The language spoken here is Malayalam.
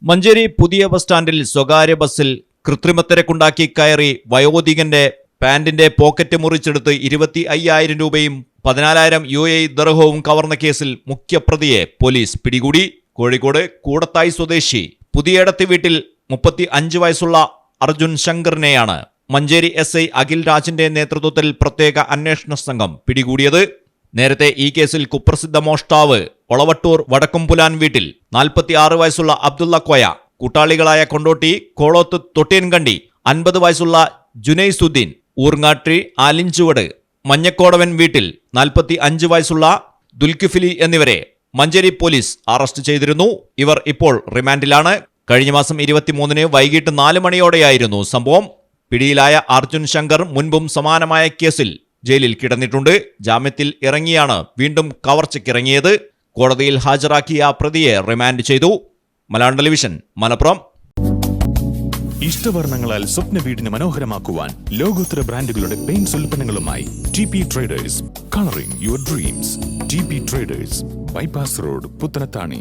മഞ്ചേരി പുതിയ ബസ് സ്റ്റാൻഡിൽ സ്വകാര്യ ബസ്സിൽ കൃത്രിമത്തിരക്കുണ്ടാക്കി കയറി വയോധികന്റെ പാന്റിന്റെ പോക്കറ്റ് മുറിച്ചെടുത്ത് 25,000 രൂപയും 14,000 UAE ദർഹവും കവർന്ന കേസിൽ മുഖ്യപ്രതിയെ പോലീസ് പിടികൂടി. കോഴിക്കോട് കൂടത്തായി സ്വദേശി പുതിയടത്ത് വീട്ടിൽ 35 വയസ്സുള്ള അർജുൻ ശങ്കറിനെയാണ് മഞ്ചേരി SI അഖിൽ രാജിന്റെ നേതൃത്വത്തിൽ പ്രത്യേക അന്വേഷണ സംഘം പിടികൂടിയത്. നേരത്തെ ഈ കേസിൽ കുപ്രസിദ്ധ മോഷ്ടാവ് ഒളവട്ടൂർ വടക്കുംപുലാൻ വീട്ടിൽ 46 വയസ്സുള്ള അബ്ദുള്ള കോയ, കൂട്ടാളികളായ കൊണ്ടോട്ടി കോളോത്ത് തൊട്ടിയൻകണ്ടി 50 വയസ്സുള്ള ജുനൈസുദ്ദീൻ, ഊർങ്ങാട്ടി ആലിഞ്ചുവട് മഞ്ഞക്കോടവൻ വീട്ടിൽ 45 വയസ്സുള്ള ദുൽകിഫിലി എന്നിവരെ മഞ്ചേരി പോലീസ് അറസ്റ്റ് ചെയ്തിരുന്നു. ഇവർ ഇപ്പോൾ റിമാൻഡിലാണ്. കഴിഞ്ഞ മാസം 23-ന് വൈകിട്ട് 4 മണിയോടെയായിരുന്നു സംഭവം. പിടിയിലായ അർജുൻ ശങ്കർ മുൻപും സമാനമായ കേസിൽ ജയിലിൽ കിടന്നിട്ടുണ്ട്. ജാമ്യത്തിൽ ഇറങ്ങിയാണ് വീണ്ടും കവർച്ചയ്ക്കിറങ്ങിയത്. കോടതിയിൽ ഹാജരാക്കിയ പ്രതിയെ റിമാൻഡ് ചെയ്തു. മലയാളം ടെലിവിഷൻ, മലപ്പുറം. ഇഷ്ടവർണ്ണങ്ങളാൽ സ്വപ്ന വീടിന് മനോഹരമാക്കുവാൻ ലോകോത്തര ബ്രാൻഡുകളുടെ പെയിന്റ്സ് ഉൽപ്പന്നങ്ങളുമായി TP traders. Colouring your dreams. TP traders, bypass road, Puthanathani.